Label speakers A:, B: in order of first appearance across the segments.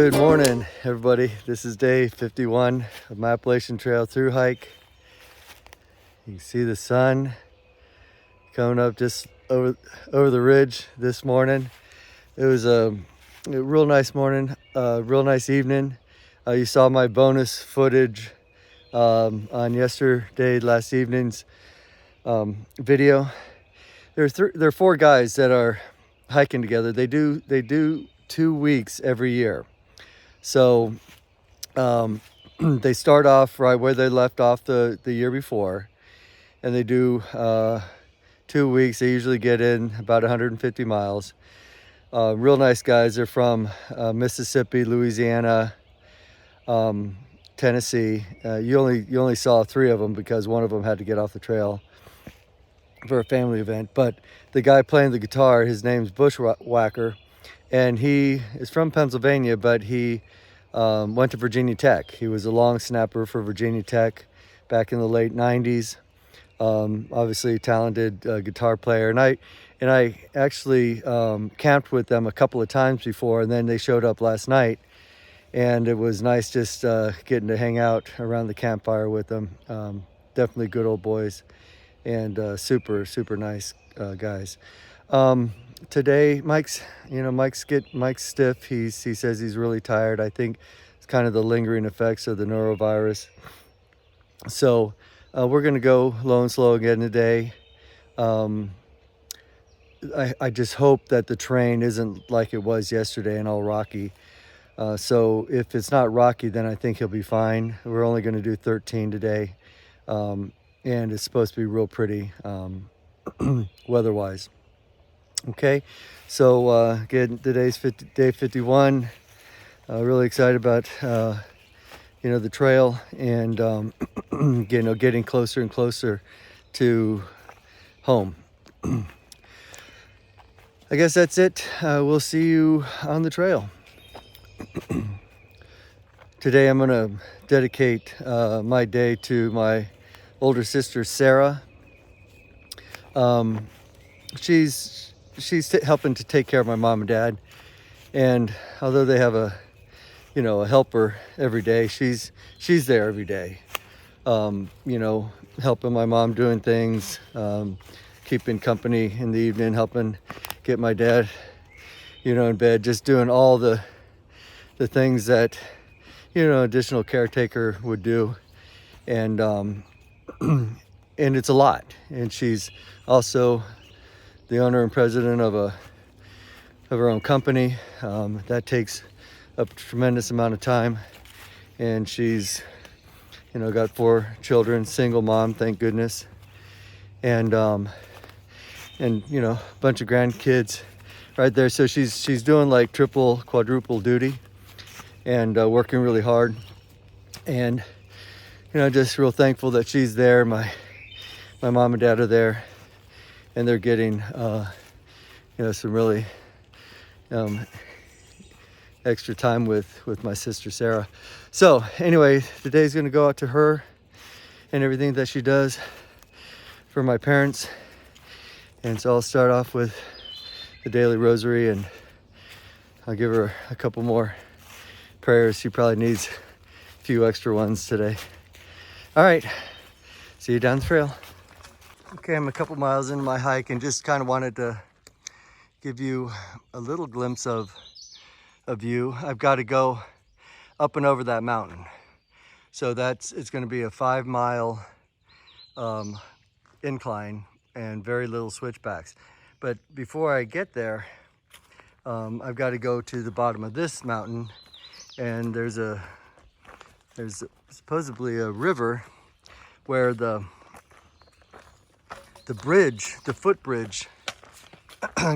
A: Good morning, everybody. This is day 51 of my Appalachian Trail through hike. You can see the sun coming up just over the ridge this morning. It was a real nice morning, real nice evening. You saw my bonus footage on last evening's video. There are four guys that are hiking together. They do 2 weeks every year. So they start off right where they left off the year before, and they do 2 weeks. They usually get in about 150 miles. Real nice guys. They're from Mississippi, Louisiana, Tennessee. You only saw three of them because one of them had to get off the trail for a family event. But the guy playing the guitar, his name's Bushwhacker, and he is from Pennsylvania, but he went to Virginia Tech. He was a long snapper for Virginia Tech back in the late 90s. Obviously a talented guitar player. And I actually camped with them a couple of times before, and then they showed up last night. And it was nice just getting to hang out around the campfire with them. Definitely good old boys, and super nice guys. Today, Mike's stiff. He says he's really tired. I think it's kind of the lingering effects of the norovirus. So we're gonna go low and slow again today. I just hope that the terrain isn't like it was yesterday and all rocky. So if it's not rocky, then I think he'll be fine. We're only going to do 13 today, and it's supposed to be real pretty weather-wise. Okay, so again, today's day 51. Really excited about the trail, and getting closer and closer to home. I guess that's it. We'll see you on the trail. Today I'm going to dedicate my day to my older sister Sarah. She's helping to take care of my mom and dad, and although they have a helper every day, she's there every day, helping my mom doing things, keeping company in the evening, helping get my dad in bed, just doing all the things that additional caretaker would do. And and it's a lot. And she's also the owner and president of her own company. That takes a tremendous amount of time. And she's got 4 children, single mom, thank goodness. And a bunch of grandkids right there. So she's doing like triple, quadruple duty, and working really hard. And just real thankful that she's there. My mom and dad are there, and they're getting some really extra time with my sister Sarah. So anyway, today's going to go out to her and everything that she does for my parents. And so I'll start off with the daily rosary, and I'll give her a couple more prayers. She probably needs a few extra ones today. All right, see you down the trail. Okay, I'm a couple miles into my hike, and just kind of wanted to give you a little glimpse of a view. I've got to go up and over that mountain. So it's going to be a 5-mile incline and very little switchbacks. But before I get there, I've got to go to the bottom of this mountain, and there's supposedly a river where the bridge, the footbridge,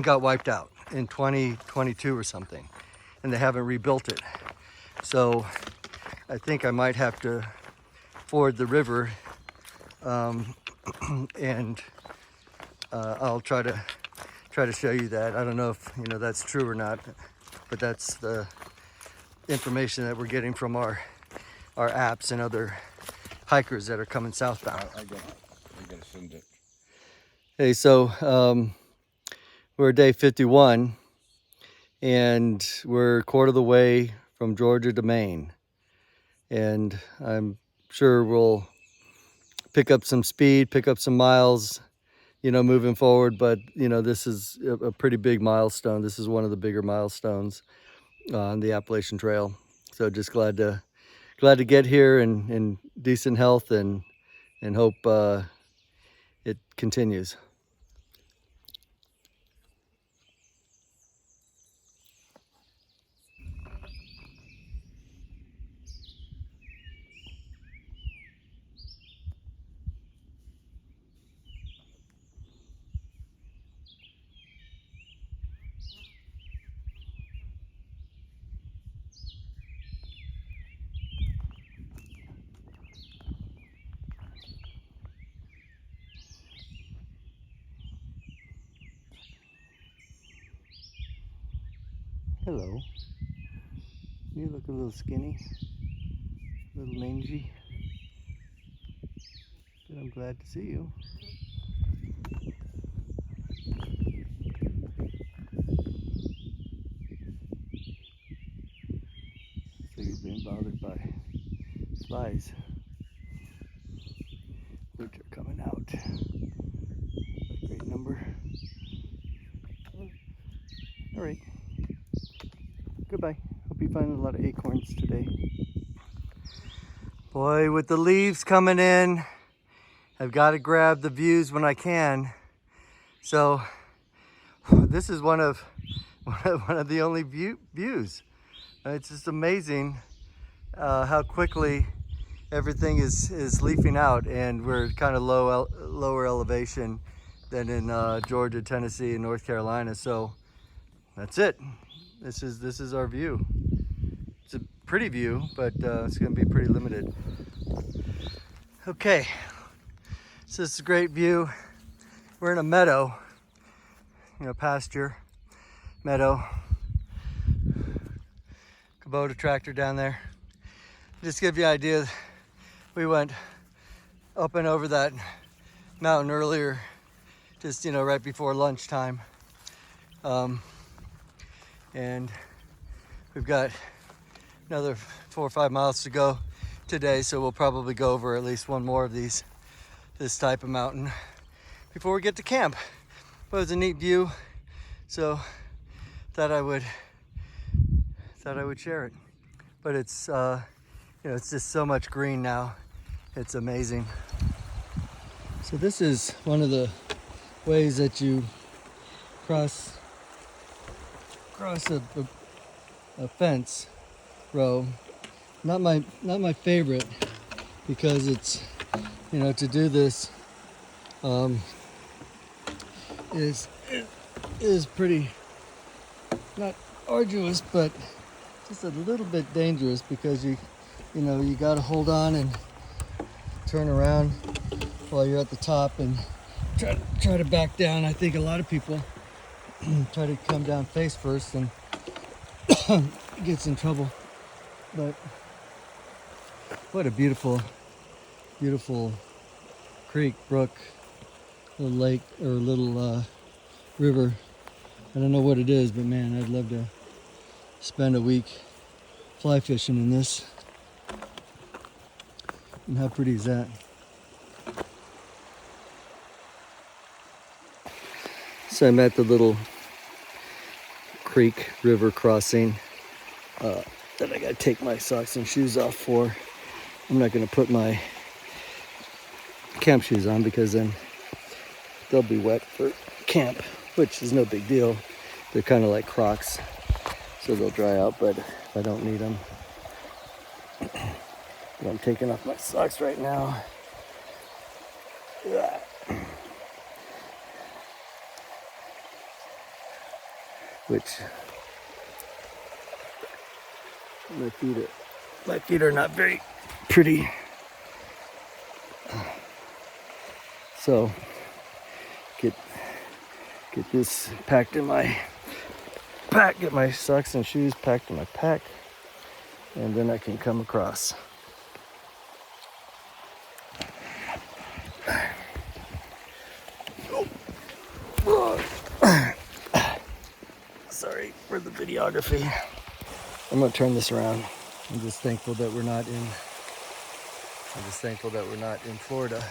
A: got wiped out in 2022 or something, and they haven't rebuilt it. So I think I might have to ford the river, and I'll try to show you that. I don't know if that's true or not, but that's the information that we're getting from our apps and other hikers that are coming southbound.
B: I gotta send it.
A: Hey, so we're day 51, and we're a quarter of the way from Georgia to Maine. And I'm sure we'll pick up some speed, pick up some miles, you know, moving forward. But, you know, this is a pretty big milestone. This is one of the bigger milestones on the Appalachian Trail. So just glad to get here in decent health, and hope it continues. Hello. You look a little skinny, a little mangy, but I'm glad to see you. So you've been bothered by flies, which are coming out. A great number. All right. Goodbye. Hope you find a lot of acorns today. Boy, with the leaves coming in, I've got to grab the views when I can. So this is one of the only views. It's just amazing how quickly everything is leafing out, and we're kind of lower elevation than in Georgia, Tennessee, and North Carolina. So that's it. This is our view. It's a pretty view, but it's going to be pretty limited. Okay, so this is a great view. We're in a meadow, you know, pasture meadow. Kubota tractor down there. Just to give you an idea, we went up and over that mountain earlier, just, you know, right before lunchtime. And we've got another 4 or 5 miles to go today, so we'll probably go over at least one more of this type of mountain before we get to camp. But it was a neat view, so thought I would share it. But it's you know, it's just so much green now. It's amazing. So this is one of the ways that you cross a fence row. Not my favorite, because it's, you know, to do this is pretty, not arduous, but just a little bit dangerous, because you know, you got to hold on and turn around while you're at the top and try to back down. I think a lot of people try to come down face first and gets in trouble. But what a beautiful creek, brook, little lake, or little river. I don't know what it is, but man, I'd love to spend a week fly fishing in this. And how pretty is that? So I'm at the little creek river crossing that I gotta take my socks and shoes off for. I'm not gonna put my camp shoes on, because then they'll be wet for camp, which is no big deal. They're kind of like Crocs, so they'll dry out, but I don't need them. But I'm taking off my socks right now. Which my feet are not very pretty. So get this packed in my pack, get my socks and shoes packed in my pack, and then I can come across. Sorry for the videography. I'm gonna turn this around. I'm just thankful that we're not in Florida.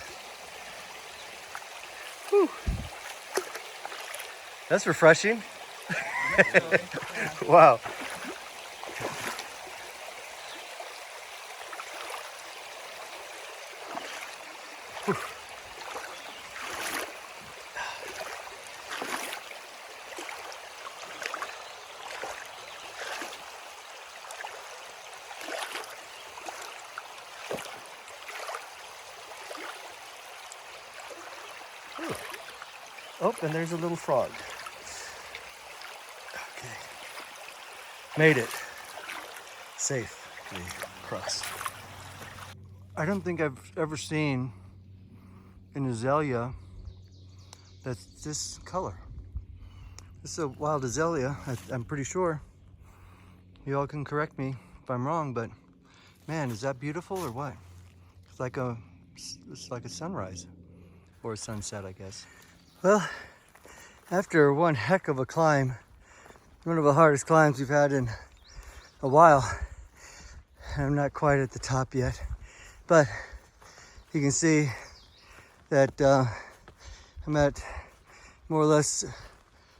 A: Whew. That's refreshing. Wow. Oh, and there's a little frog. Okay. Made it. Safely across. I don't think I've ever seen an azalea that's this color. This is a wild azalea. I'm pretty sure. You all can correct me if I'm wrong, but man, is that beautiful or what? It's like a sunrise or a sunset, I guess. Well, after one heck of a climb, one of the hardest climbs we've had in a while, I'm not quite at the top yet, but you can see that I'm at more or less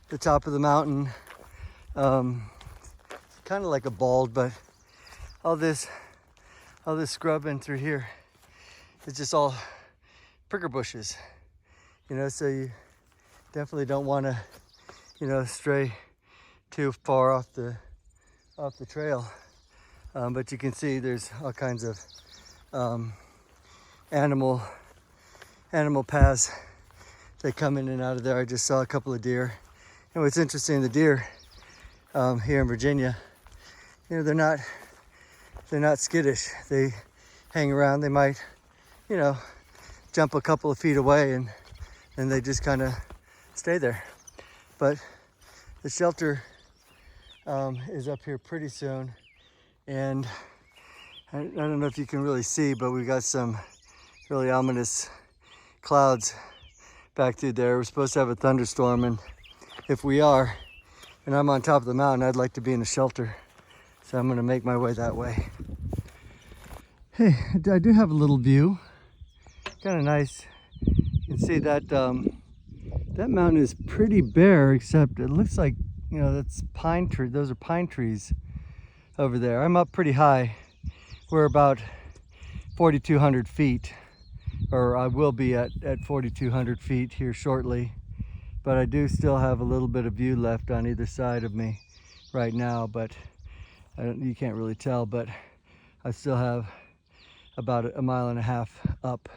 A: the top of the mountain. Kind of like a bald, but all this scrubbing through here, it's just all pricker bushes, you know, so you definitely don't want to, you know, stray too far off the trail. But you can see there's all kinds of animal paths that come in and out of there. I just saw a couple of deer. And what's interesting, the deer here in Virginia, you know, they're not skittish. They hang around. They might, you know, jump a couple of feet away and then they just kind of stay there. But the shelter is up here pretty soon, and I don't know if you can really see, but we got some really ominous clouds back through there. We're supposed to have a thunderstorm, and if we are, and I'm on top of the mountain, I'd like to be in a shelter. So I'm gonna make my way that way. Hey, I do have a little view. Kind of nice. You can see that that mountain is pretty bare, except it looks like, you know, that's pine tree. Those are pine trees over there. I'm up pretty high. We're about 4,200 feet, or I will be at 4,200 feet here shortly. But I do still have a little bit of view left on either side of me right now, but you can't really tell, but I still have about a mile and a half up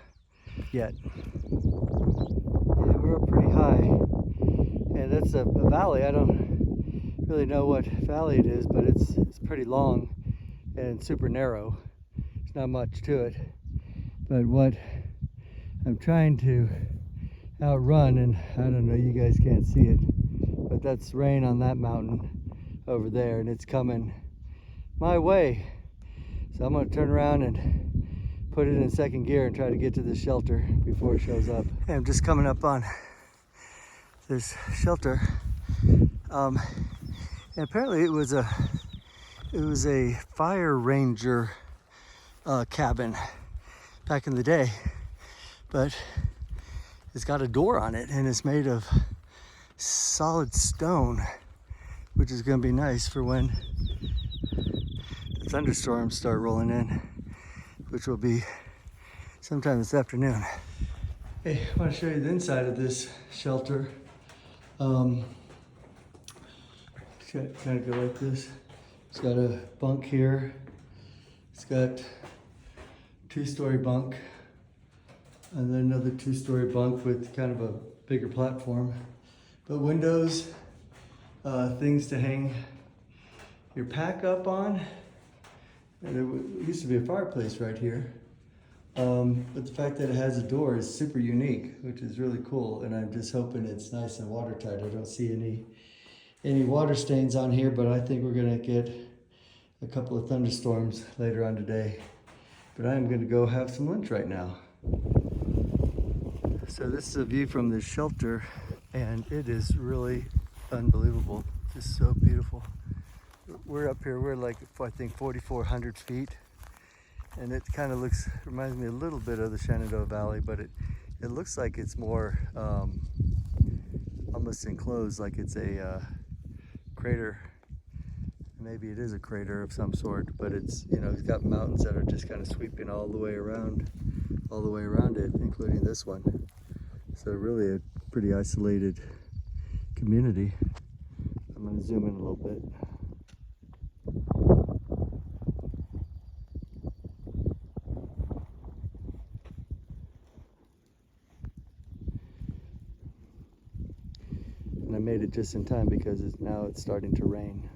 A: yet. Yeah, we're up pretty high, and that's a valley. I don't really know what valley it is, but it's pretty long and super narrow. There's not much to it, but what I'm trying to outrun, and I don't know, you guys can't see it, but that's rain on that mountain over there, and it's coming my way. So I'm going to turn around and put it in second gear and try to get to the shelter before it shows up. Hey, I'm just coming up on this shelter, and apparently it was a fire ranger cabin back in the day, but it's got a door on it and it's made of solid stone, which is going to be nice for when the thunderstorms start rolling in, which will be sometime this afternoon. Hey, I want to show you the inside of this shelter. Kind of go like this. It's got a bunk here. It's got two-story bunk, and then another two-story bunk with kind of a bigger platform. But windows, things to hang your pack up on. And there used to be a fireplace right here. But the fact that it has a door is super unique, which is really cool. And I'm just hoping it's nice and watertight. I don't see any water stains on here, but I think we're gonna get a couple of thunderstorms later on today. But I'm gonna go have some lunch right now. So this is a view from the shelter, and it is really unbelievable. Just so beautiful. we're up here. We're like, I think, 4,400 feet, and it kind of reminds me a little bit of the Shenandoah Valley, but it looks like it's more almost enclosed, like it's a crater. Maybe it is a crater of some sort, but it's, it's got mountains that are just kind of sweeping all the way around it, including this one. So really a pretty isolated community. I'm going to zoom in a little bit. And I made it just in time because now it's starting to rain.